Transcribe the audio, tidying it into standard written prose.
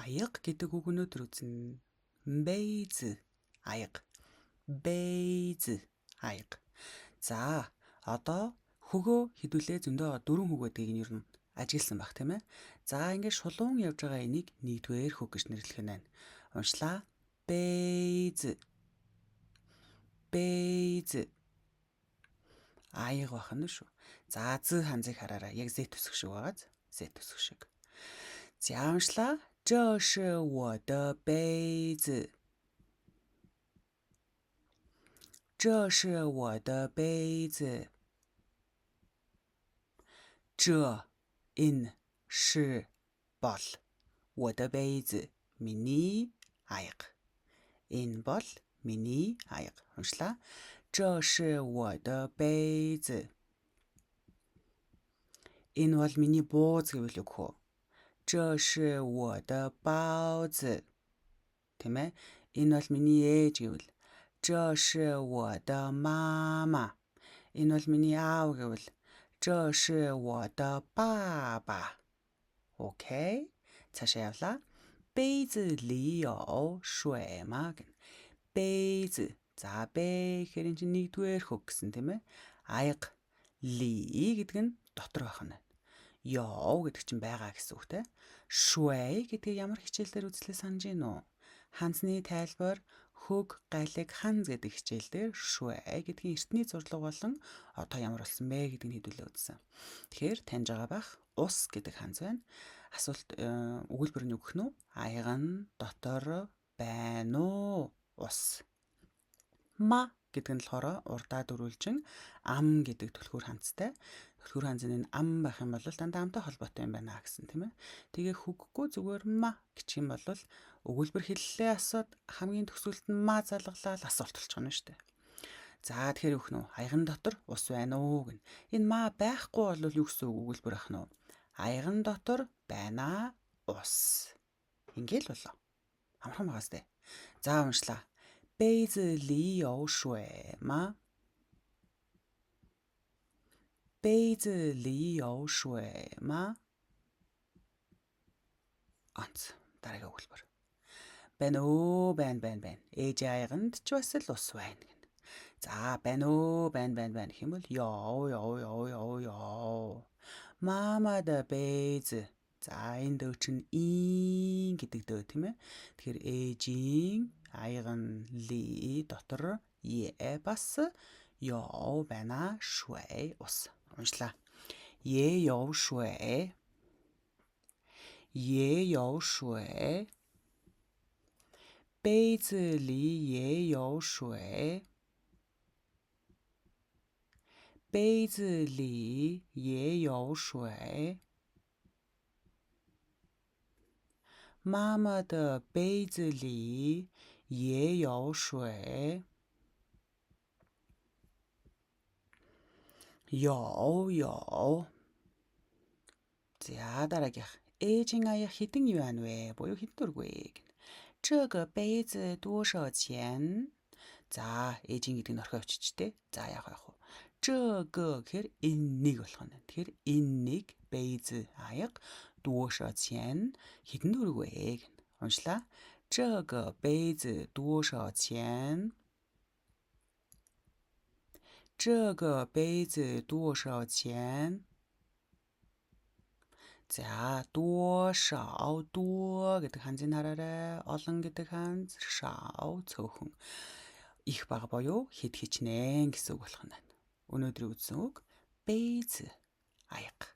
аяга гэдэг үг өнөөдөр үзнэ. Бэйз аяга. Бэйз аяга. За одоо хөгөө хэдүүлээ зөндөө 4 хүү гэдгийг нь ер нь ажигласан баг тийм ээ. За ингээд шулуун явж байгаа энийг нэгдүгээр хөг гэж нэрлэх нь байна. Уншлаа. Бэйз. Бэйз. Аяга бах нь шүү. За з ханзыг хараарай. Яг z төсөх шиг байгааз. Z төсөх шиг. 讲了，这是我的杯子。这是我的杯子。这 in 是 bol 我的杯子 mini аяг in bol mini аяг уншлаа 这是我的杯子 in бол миний бууз гэвэл үг хөө 这是我的包子 тийм ээ энэ бол миний ээж гэвэл 这是我的妈妈 энэ бол миний аав гэвэл 这是我的爸爸 OK цаашаа явлаа 杯子里有水吗 杯子за бэ гэхээр энэ чинь нэгдүгээр хөг гэсэн тийм ээ аяга ли гэдэг нь дотор байх нь ёо гэдэг чинь байгаа гэсэн үг те швэ гэдэг ямар хичээлээр үзлээ санаж гин үү ханзны тайлбар хөг галиг ханз гэдэг хичээлдэр швэ гэдгийн эртний зурлаг болон одоо ямар болсон бэ гэдгийг хэдүүлээ үзсэн. Тэгэхээр таньж байгаа бах ус гэдэг ханз байна. Асуулт өгүүлбэр нь өгөх нь аяга нь дотор байна уу? Ус. Ма гэдэг нь болохоор урдаад өрүүлжин ам гэдэг түлхүүр ханзтай. Түлхүүр ханзын ам байх юм бол дандаа амтай холбоотой юм байна гэсэн тийм ээ. Тэгээ хөгөхгүй зүгээр ма гэх юм бол өгүүлбэр хэллээ асууд хамгийн төгсгөлд нь ма залгалаад асуулт болчихно шүү дээ. За тэгэхээр өгөх нь аяган дотор ус байна уу гэн. Энэ ма байхгүй бол юу гэсэн өгүүлбэр ах нь аяган дотор байна ус. Ингээл болоо. Амархан байгаас дээ. За уншлаа. 杯子里有水吗？杯子里有水吗？ Онц. Дараагийн өгүүлбэр. Байна уу, байна. Ээж аяганд ч бас л ус байна гэнэ. За, байна уу, байна гэх юм бол ёо. Мама да бэйз. За, энэ дөв чинь ин гэдэг дөв тийм ээ. Тэгэхээр ээжийн аяган ли дотор е бас ёо байна швэ ус. Уншлаа. Е ёо швэ.也有水，杯子里也有水，杯子里也有水。妈妈的杯子里也有水。有。За дараагийнх. Ээжийн аяг хэдэн юань вэ? Буюу хэдэн төгрөг вэ? 这个杯子多少钱? За, ээжийн гэдэг нь орхио авчичтэй. За, яах вэ? 这个гэхээр энэ нэг болох нь. Тэгэхээр энэ нэг бэйз аяг 多少钱? Хэдэн төгрөг вэ? Уншлаа. 这个杯子多少钱? 这个杯子多少钱? За, 多少 гэдэг ханзыг хараарай. Олон гэдэг ханз, шау цөөхөн. Их бага боёо хэд хичнээн гэсэн үг болох нь байна. Өнөөдрийн үзсэн үг бэйз аяга.